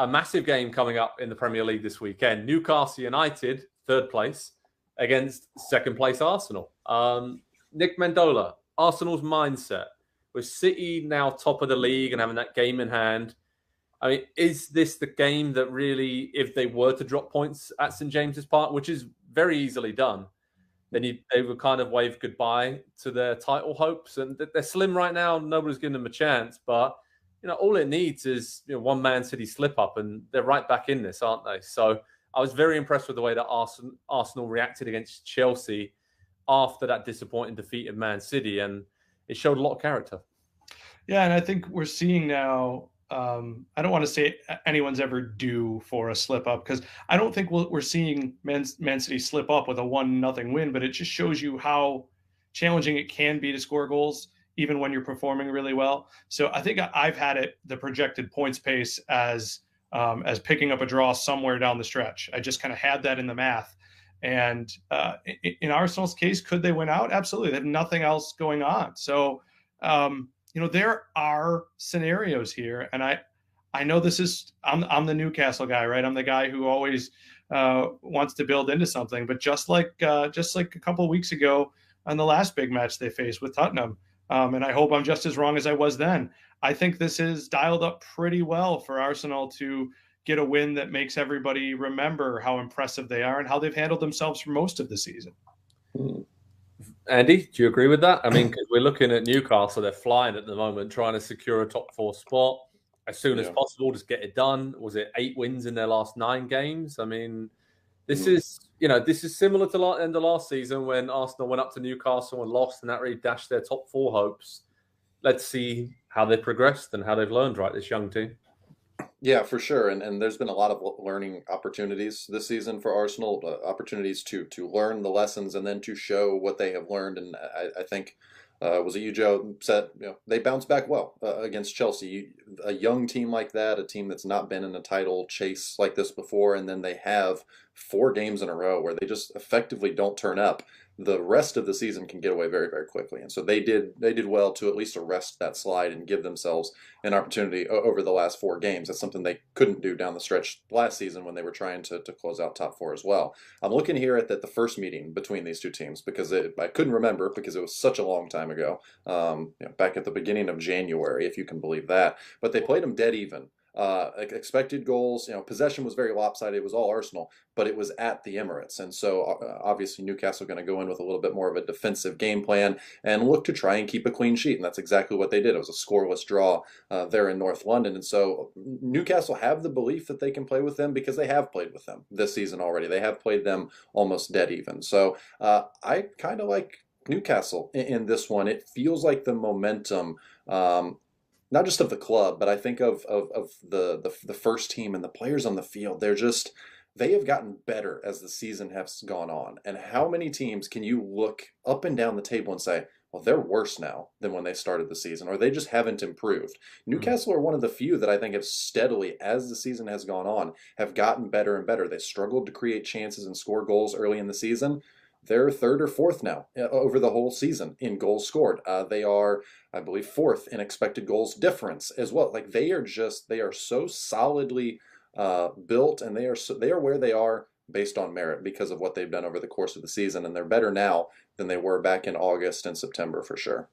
a massive game coming up in the Premier League this weekend. Newcastle United, third place, against second place Arsenal. Nick Mendola, Arsenal's mindset, with City now top of the league and having that game in hand. I mean, is this the game that really, if they were to drop points at St. James's Park, which is very easily done, then they would kind of wave goodbye to their title hopes? And they're slim right now. Nobody's giving them a chance. But, all it needs is one Man City slip up and they're right back in this, aren't they? So I was very impressed with the way that Arsenal reacted against Chelsea after that disappointing defeat of Man City. And it showed a lot of character. Yeah, and I think we're seeing now, I don't want to say anyone's ever due for a slip up, because I don't think we're seeing Man City slip up with a 1-0 win, but it just shows you how challenging it can be to score goals, even when you're performing really well. So I think I've had it, the projected points pace, as picking up a draw somewhere down the stretch. I just kind of had that in the math. And in Arsenal's case, could they win out? Absolutely. They have nothing else going on. So, there are scenarios here, and I know this is, I'm the Newcastle guy, right? I'm the guy who always wants to build into something. But just like a couple of weeks ago on the last big match they faced with Tottenham, and I hope I'm just as wrong as I was then, I think this is dialed up pretty well for Arsenal to get a win that makes everybody remember how impressive they are and how they've handled themselves for most of the season. Andy, do you agree with that? I mean, because we're looking at Newcastle, they're flying at the moment, trying to secure a top 4 spot as soon as possible, just get it done. Was it 8 wins in their last 9 games? I mean, this is similar to the end of last season when Arsenal went up to Newcastle and lost, and that really dashed their top 4 hopes. Let's see how they progressed and how they've learned, right, this young team. Yeah, for sure. And there's been a lot of learning opportunities this season for Arsenal, opportunities to learn the lessons and then to show what they have learned. And I think, was it you, Joe, said they bounced back well against Chelsea. A young team like that, a team that's not been in a title chase like this before, and then they have 4 games in a row where they just effectively don't turn up. The rest of the season can get away very, very quickly. And so they did well to at least arrest that slide and give themselves an opportunity over the last 4 games. That's something they couldn't do down the stretch last season when they were trying to close out top 4 as well. I'm looking here at the first meeting between these 2 teams because I couldn't remember because it was such a long time ago, back at the beginning of January, if you can believe that. But they played them dead even. Expected goals, possession was very lopsided. It was all Arsenal, but it was at the Emirates. And so obviously Newcastle going to go in with a little bit more of a defensive game plan and look to try and keep a clean sheet. And that's exactly what they did. It was a scoreless draw there in North London. And so Newcastle have the belief that they can play with them because they have played with them this season already. They have played them almost dead even. So I kind of like Newcastle in this one. It feels like the momentum, not just of the club, but I think of the first team and the players on the field. They have gotten better as the season has gone on. And how many teams can you look up and down the table and say, well, they're worse now than when they started the season, or they just haven't improved? Newcastle are one of the few that I think have steadily, as the season has gone on, have gotten better and better. They struggled to create chances and score goals early in the season. They're 3rd or 4th now over the whole season in goals scored. They are, I believe, 4th in expected goals difference as well. Like they are so solidly built, and they are where they are based on merit because of what they've done over the course of the season, and they're better now than they were back in August and September for sure.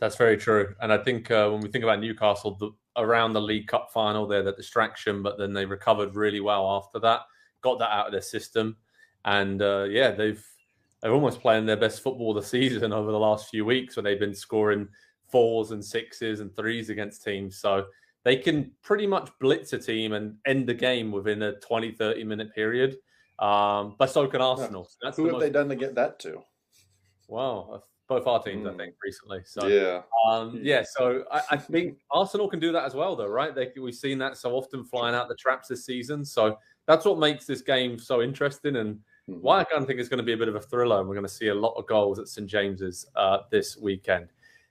That's very true. And I think when we think about Newcastle, around the League Cup final, they're the distraction, but then they recovered really well after that, got that out of their system, and they've almost playing their best football of the season over the last few weeks, where they've been scoring 4s and 6s and 3s against teams. So they can pretty much blitz a team and end the game within a 20, 30-minute period. But so can Arsenal. Yeah. Who have they done to get that to? Well, both our teams, I think, recently. So yeah. So I think Arsenal can do that as well, though, right? We've seen that so often flying out the traps this season. So that's what makes this game so interesting, and why I kind of think it's going to be a bit of a thriller, and we're going to see a lot of goals at St. James's this weekend.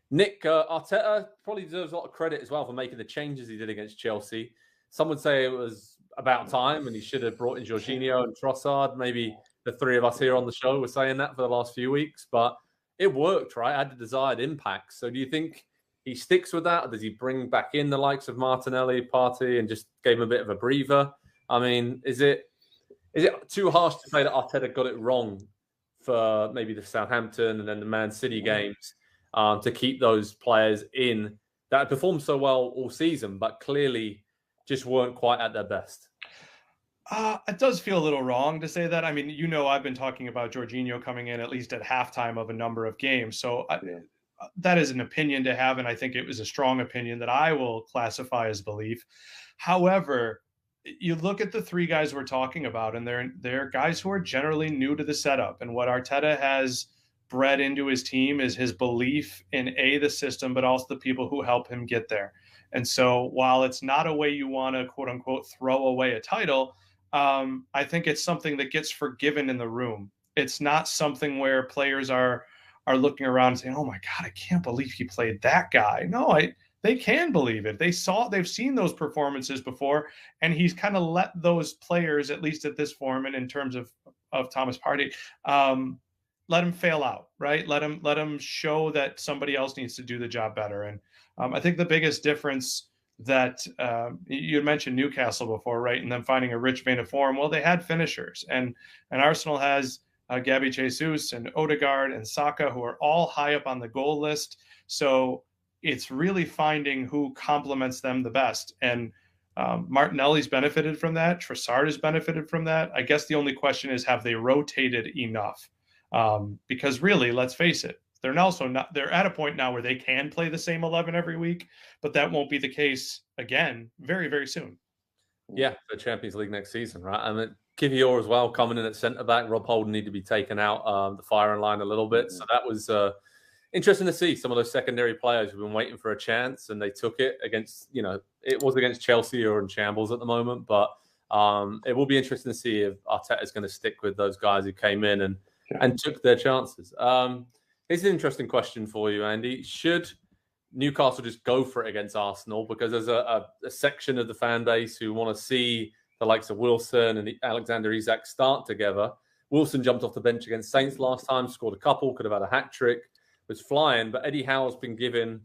Nick, Arteta probably deserves a lot of credit as well for making the changes he did against Chelsea. Some would say it was about time, and he should have brought in Jorginho and Trossard. Maybe the 3 of us here on the show were saying that for the last few weeks, but it worked, right? It had the desired impact. So do you think he sticks with that, or does he bring back in the likes of Martinelli, Partey, and just gave him a bit of a breather? I mean, is it too harsh to say that Arteta got it wrong for maybe the Southampton and then the Man City games to keep those players in that performed so well all season, but clearly just weren't quite at their best? It does feel a little wrong to say that. I mean, I've been talking about Jorginho coming in at least at halftime of a number of games. So that is an opinion to have, and I think it was a strong opinion that I will classify as belief. However, you look at the three guys we're talking about, and they're guys who are generally new to the setup. And what Arteta has bred into his team is his belief in the system, but also the people who help him get there. And so while it's not a way you want to, quote unquote, throw away a title, I think it's something that gets forgiven in the room. It's not something where players are looking around and saying, "Oh my God, I can't believe he played that guy." No, they can believe it. They've seen those performances before, and he's kind of let those players, at least at this form and in terms of Thomas Partey, let him fail out, right? Let him show that somebody else needs to do the job better. And I think the biggest difference that you mentioned Newcastle before, right? And them finding a rich vein of form. Well, they had finishers, and Arsenal has Gabby Jesus and Odegaard and Saka, who are all high up on the goal list. So it's really finding who complements them the best. And Martinelli's benefited from that. Trossard has benefited from that. I guess the only question is, have they rotated enough? Because really, let's face it, they're at a point now where they can play the same 11 every week, but that won't be the case again very, very soon. Yeah, the Champions League next season, right? And then Kivior as well coming in at centre-back. Rob Holding needed to be taken out the firing line a little bit. So that was interesting to see some of those secondary players who've been waiting for a chance, and they took it against, it was against Chelsea or in shambles at the moment, but it will be interesting to see if Arteta is going to stick with those guys who came in and took their chances. Here's an interesting question for you, Andy. Should Newcastle just go for it against Arsenal? Because there's a section of the fan base who want to see the likes of Wilson and Alexander Isak start together. Wilson jumped off the bench against Saints last time, scored a couple, could have had a hat-trick, was flying. But Eddie Howe's been given,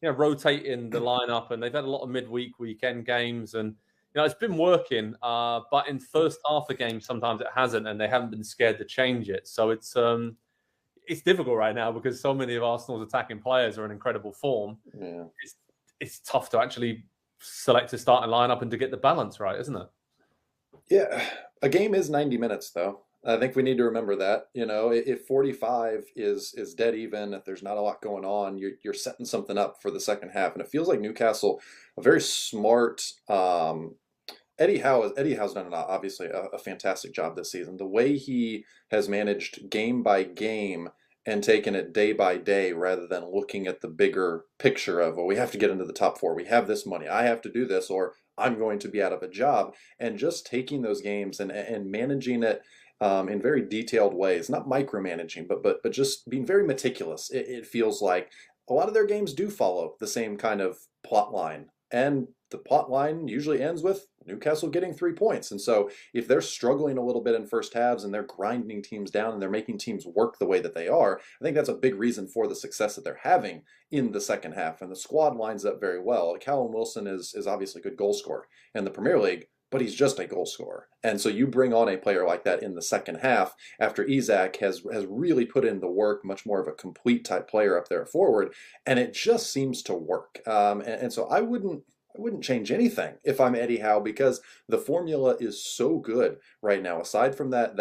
rotating the lineup, and they've had a lot of midweek weekend games. And, it's been working. But in first half of games, sometimes it hasn't, and they haven't been scared to change it. So it's difficult right now because so many of Arsenal's attacking players are in incredible form. Yeah. It's tough to actually select a starting lineup and to get the balance right, isn't it? Yeah. A game is 90 minutes, though. I think we need to remember that. If 45 is dead even, if there's not a lot going on, you're setting something up for the second half. And it feels like Newcastle, a very smart Eddie Howe's done obviously a fantastic job this season. The way he has managed game by game and taken it day by day rather than looking at the bigger picture of, we have to get into the top four. We have this money. I have to do this, or I'm going to be out of a job. And just taking those games and managing it in very detailed ways, not micromanaging, but just being very meticulous. It feels like a lot of their games do follow the same kind of plot line. And the plot line usually ends with Newcastle getting 3 points. And so if they're struggling a little bit in first halves and they're grinding teams down and they're making teams work the way that they are, I think that's a big reason for the success that they're having in the second half. And the squad lines up very well. Callum Wilson is obviously a good goal scorer in the Premier League, but he's just a goal scorer. And so you bring on a player like that in the second half after Isak has really put in the work, much more of a complete type player up there forward, and it just seems to work. And so I wouldn't change anything if I'm Eddie Howe, because the formula is so good right now. Aside from that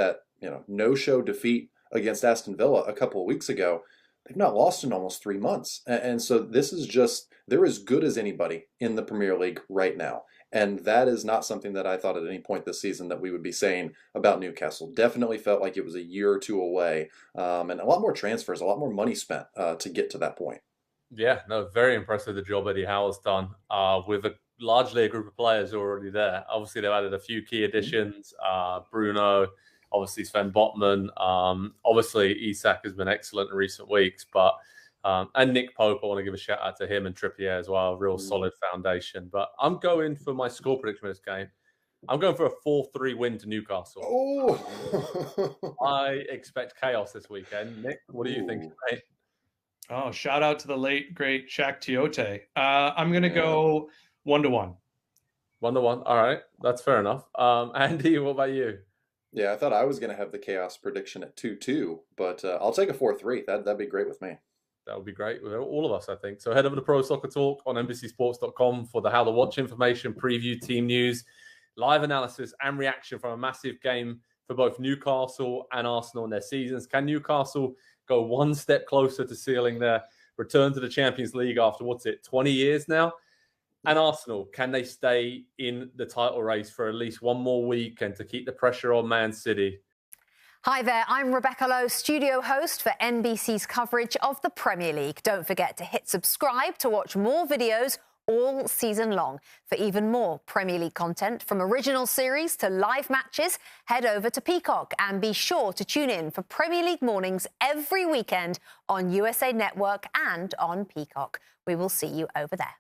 no-show defeat against Aston Villa a couple of weeks ago, they've not lost in almost 3 months. And so this is just, they're as good as anybody in the Premier League right now. And that is not something that I thought at any point this season that we would be saying about Newcastle. Definitely felt like it was a year or two away, and a lot more transfers, a lot more money spent to get to that point. Yeah, no, very impressive the job Eddie Howe's done with largely a group of players already there. Obviously, they've added a few key additions. Bruno, obviously Sven Botman. Obviously, Isak has been excellent in recent weeks, but and Nick Pope, I want to give a shout out to him and Trippier as well. Real solid foundation. But I'm going for my score prediction for this game. I'm going for a 4-3 win to Newcastle. Oh, I expect chaos this weekend. Nick, what do you think, mate? Oh, shout out to the late, great Shaq Tiote. I'm going to go 1-1. 1-1. All right. That's fair enough. Andy, what about you? Yeah, I thought I was going to have the chaos prediction at 2-2, but I'll take a 4-3. That'd be great with me. That would be great with all of us, I think. So head over to Pro Soccer Talk on NBCSports.com for the How to Watch information, preview, team news, live analysis, and reaction from a massive game for both Newcastle and Arsenal in their seasons. Can Newcastle go one step closer to sealing their return to the Champions League after, 20 years now? And Arsenal, can they stay in the title race for at least one more week and to keep the pressure on Man City? Hi there, I'm Rebecca Lowe, studio host for NBC's coverage of the Premier League. Don't forget to hit subscribe to watch more videos all season long. For even more Premier League content, from original series to live matches, head over to Peacock and be sure to tune in for Premier League mornings every weekend on USA Network and on Peacock. We will see you over there.